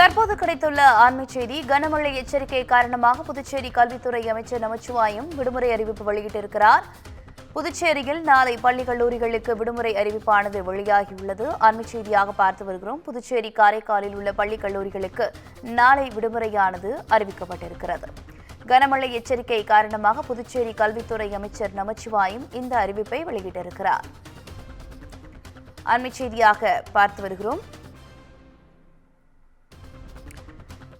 தற்போது கிடைத்துள்ள ஆண்மை செய்தி. கனமழை எச்சரிக்கை காரணமாக புதுச்சேரி கல்வித்துறை அமைச்சர் நமச்சிவாயம் விடுமுறை அறிவிப்பு வெளியிட்டிருக்கிறார். புதுச்சேரியில் நாளை பள்ளி கல்லூரிகளுக்கு விடுமுறை அறிவிப்பானது வெளியாகியுள்ளது. ஆண்மை செய்தியாக பார்த்து வருகிறோம். புதுச்சேரி காரைக்காலில் உள்ள பள்ளி கல்லூரிகளுக்கு நாளை விடுமுறையானது அறிவிக்கப்பட்டிருக்கிறது. கனமழை எச்சரிக்கை காரணமாக புதுச்சேரி கல்வித்துறை அமைச்சர் நமச்சிவாயம் இந்த அறிவிப்பை வெளியிட்டிருக்கிறார். ஆண்மை செய்தியாக பார்த்து வருகிறோம்.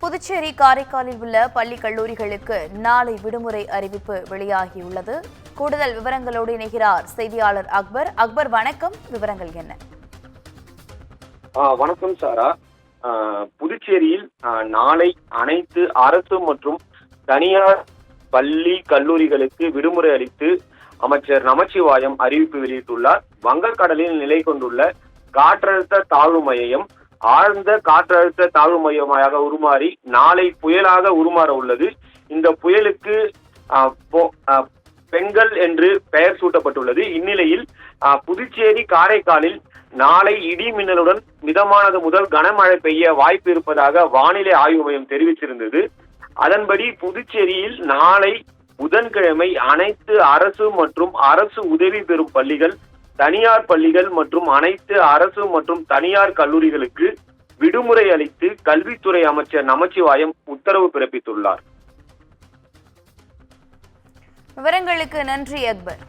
புதுச்சேரி காரைக்காலில் உள்ள பள்ளி கல்லூரிகளுக்கு நாளை விடுமுறை அறிவிப்பு வெளியாகியுள்ளது. கூடுதல் விவரங்களோடு இணைகிறார் செய்தியாளர் அக்பர். அக்பர், வணக்கம். விவரங்கள் என்ன? வணக்கம் சாரா. புதுச்சேரியில் நாளை அனைத்து அரசு மற்றும் தனியார் பள்ளி கல்லூரிகளுக்கு விடுமுறை அளித்து அமைச்சர் நமச்சிவாயம் அறிவிப்பு வெளியிட்டுள்ளார். வங்கக்கடலில் நிலை கொண்டுள்ள காற்றழுத்த தாழ்வு மையம் ஆழ்ந்த காற்றழுத்த தாழ்வு மையமாக உருமாறி நாளை புயலாக உருமாற உள்ளது. இந்த புயலுக்கு பெங்கல் என்று பெயர் சூட்டப்பட்டுள்ளது. இந்நிலையில் புதுச்சேரி காரைக்காலில் நாளை இடி மின்னலுடன் மிதமானது முதல் கனமழை பெய்ய வாய்ப்பு இருப்பதாக வானிலை ஆய்வு மையம் தெரிவித்திருந்தது. அதன்படி புதுச்சேரியில் நாளை புதன்கிழமை அனைத்து அரசு மற்றும் அரசு உதவி பெறும் பள்ளிகள், தனியார் பள்ளிகள் மற்றும் அனைத்து அரசு மற்றும் தனியார் கல்லூரிகளுக்கு விடுமுறை அளித்து கல்வித்துறை அமைச்சர் நமச்சிவாயம் உத்தரவு பிறப்பித்துள்ளார். விவரங்களுக்கு நன்றி அக்பர்.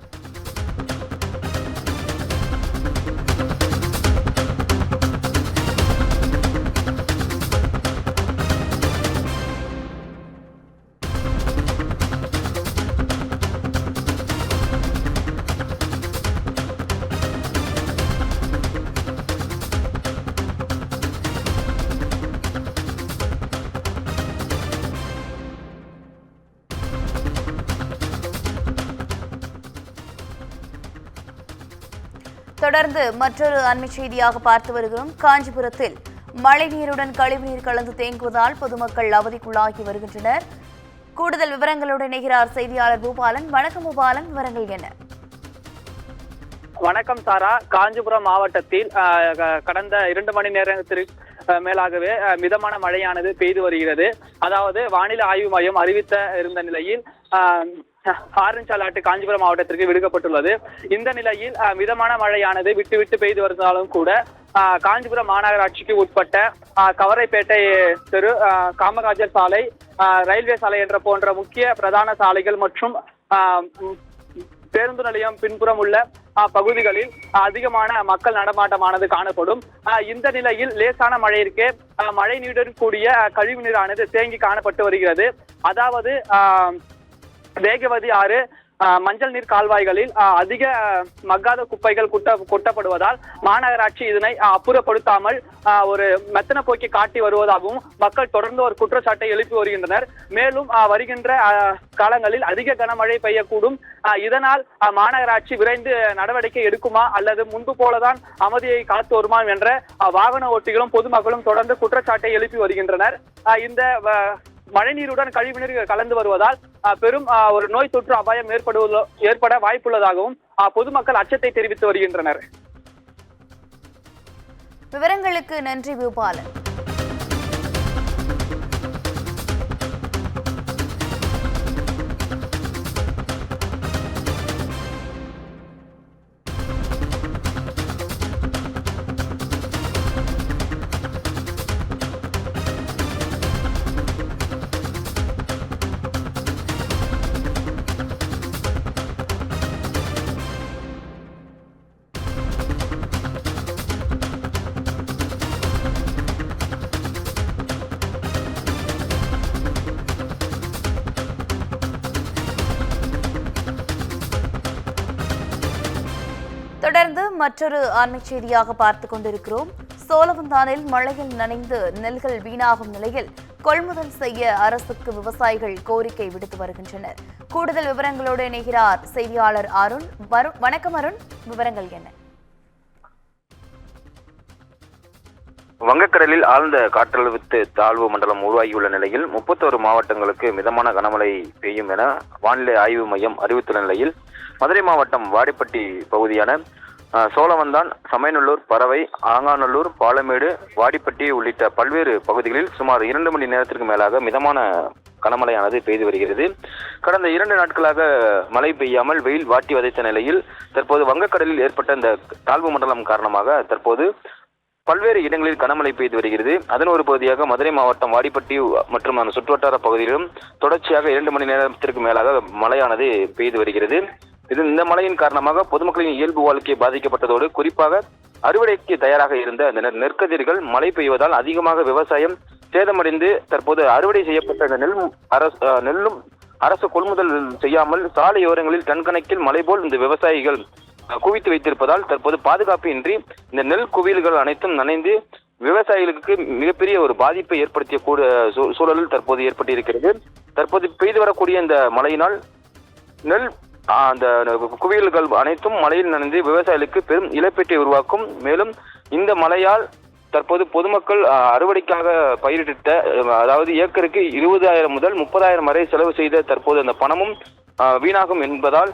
தொடர்ந்து மற்றொரு அண்மை செய்தியாக பார்த்து வருகிறோம். காஞ்சிபுரத்தில் மழைநீருடன் கழிவுநீர் கலந்து தேங்குவதால் பொதுமக்கள் அவதிக்குள்ளாகி வருகின்றனர். கூடுதல் விவரங்களோடு இணைகிறார் செய்தியாளர் பூபாலன். வணக்கம் பூபாலன், விவரங்கள் என்ன? வணக்கம் சாரா. காஞ்சிபுரம் மாவட்டத்தில் கடந்த 2 மணி நேரத்திற்கு மேலாகவே மிதமான மழையானது பெய்து வருகிறது. அதாவது வானிலை ஆய்வு மையம் அறிவித்த இருந்த நிலையில் ஆரஞ்சு அலர்ட் காஞ்சிபுரம் மாவட்டத்திற்கு விடுக்கப்பட்டுள்ளது. இந்த நிலையில் மிதமான மழையானது விட்டு விட்டு பெய்து வருவதாலும் கூட காஞ்சிபுரம் மாநகராட்சிக்கு உட்பட்ட கவரைப்பேட்டை தெரு, காமராஜர் சாலை, ரயில்வே சாலை என்ற போன்ற முக்கிய பிரதான சாலைகள் மற்றும் பேருந்து நிலையம் பின்புறம் உள்ள பகுதிகளில் அதிகமான மக்கள் நடமாட்டமானது காணப்படும். இந்த நிலையில் லேசான மழையிற்கு மழை நீருடன் கூடிய கழிவு நீரானது தேங்கி காணப்பட்டு வருகிறது. அதாவது வேகவதி ஆறு, மஞ்சள் நீர் கால்வாய்களில் அதிக மக்காத குப்பைகள் கொட்டப்படுவதால் மாநகராட்சி இதனை அப்புறப்படுத்தாமல் ஒரு மெத்தன போக்கி காட்டி வருவதாகவும் மக்கள் தொடர்ந்து ஒரு குற்றச்சாட்டை எழுப்பி வருகின்றனர். மேலும் வருகின்ற காலங்களில் அதிக கனமழை பெய்யக்கூடும். இதனால் மாநகராட்சி விரைந்து நடவடிக்கை எடுக்குமா அல்லது முன்பு போலதான் அமைதியை காத்து வருமா என்ற வாகன ஓட்டிகளும் பொதுமக்களும் தொடர்ந்து குற்றச்சாட்டை எழுப்பி வருகின்றனர். இந்த மழைநீருடன் கழிவுநீர் கலந்து வருவதால் பெரும் ஒரு நோய் தொற்று அபாயம் ஏற்பட வாய்ப்புள்ளதாகவும் பொதுமக்கள் அச்சத்தை தெரிவித்து வருகின்றனர். விவரங்களுக்கு நன்றி பூபாலன். தொடர்ந்து மற்றொரு ஆண்மை செய்தியாக பார்த்துக் கொண்டிருக்கிறோம். சோழவந்தானில் மழையில் நனைந்து நெல்கள் வீணாகும் நிலையில் கொள்முதல் செய்ய அரசுக்கு விவசாயிகள் கோரிக்கை விடுத்து வருகின்றனர். கூடுதல் விவரங்களோடு இணைகிறார் செய்தியாளர் அருண். வணக்கம் அருண், விவரங்கள் என்ன? வங்கக்கடலில் ஆழ்ந்த காற்றழுத்த தாழ்வு மண்டலம் உருவாகியுள்ள நிலையில் 31 மாவட்டங்களுக்கு மிதமான கனமழை பெய்யும் என வானிலை ஆய்வு மையம் அறிவித்துள்ள நிலையில் மதுரை மாவட்டம் வாடிப்பட்டி பகுதியான சோழவந்தான், சமயநல்லூர், பறவை, ஆங்காநல்லூர், பாலமேடு, வாடிப்பட்டி உள்ளிட்ட பல்வேறு பகுதிகளில் சுமார் 2 மணி நேரத்திற்கு மேலாக மிதமான கனமழையானது பெய்து வருகிறது. கடந்த 2 நாட்களாக மழை பெய்யாமல் வெயில் வாட்டி வதைத்த நிலையில் தற்போது வங்கக்கடலில் ஏற்பட்ட இந்த தாழ்வு மண்டலம் காரணமாக தற்போது பல்வேறு இடங்களில் கனமழை பெய்து வருகிறது. அதன் ஒரு பகுதியாக மதுரை மாவட்டம் வாடிப்பட்டி மற்றும் அந்த சுற்றுவட்டார பகுதியிலும் தொடர்ச்சியாக 2 மணி நேரத்திற்கு மேலாக மழையானது பெய்து வருகிறது. இந்த மழையின் காரணமாக பொதுமக்களின் இயல்பு வாழ்க்கை பாதிக்கப்பட்டதோடு குறிப்பாக அறுவடைக்கு தயாராக இருந்த அந்த நெற்கதிர்கள் மழை பெய்வதால் அதிகமாக விவசாயம் சேதமடைந்து தற்போது அறுவடை செய்யப்பட்ட இந்த நெல்லும் அரசு கொள்முதல் செய்யாமல் சாலையோரங்களில் டன் கணக்கில் மழை போல் இந்த விவசாயிகள் குவித்து வைத்திருப்பதால் தற்போது பாதுகாப்பு இன்றி இந்த நெல் குவியல்கள் அனைத்தும் நனைந்து விவசாயிகளுக்கு மிகப்பெரிய ஒரு பாதிப்பை ஏற்படுத்திய சூழலில் தற்போது ஏற்பட்டிருக்கிறது. தற்போது பெய்து வரக்கூடிய இந்த மழையினால் நெல் அந்த குவியல்கள் அனைத்தும் மழையில் நனைந்து விவசாயிகளுக்கு பெரும் இழப்பீட்டை உருவாக்கும். மேலும் இந்த மழையால் தற்போது பொதுமக்கள் அறுவடைக்காக பயிரிட்ட, அதாவது ஏக்கருக்கு 20,000 முதல் 30,000 வரை செலவு செய்த தற்போது அந்த பணமும் வீணாகும் என்பதால்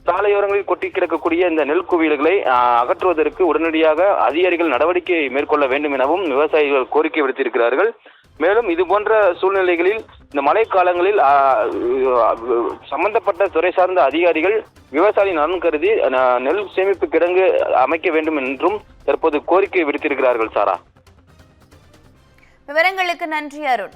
சாலையோரங்களில் கொட்டி கிடக்கக்கூடிய இந்த நெல் குவியல்களை அகற்றுவதற்கு உடனடியாக அதிகாரிகள் நடவடிக்கை மேற்கொள்ள வேண்டும் எனவும் விவசாயிகள் கோரிக்கை விடுத்திருக்கிறார்கள். மேலும் இது போன்ற சூழ்நிலைகளில் இந்த மழை காலங்களில் சம்பந்தப்பட்ட துறை சார்ந்த அதிகாரிகள் விவசாயி நலன் கருதி நெல் சேமிப்பு கிடங்கு அமைக்க வேண்டும் என்றும் தற்போது கோரிக்கை விடுத்திருக்கிறார்கள். சாரா, விவரங்களுக்கு நன்றி அருண்.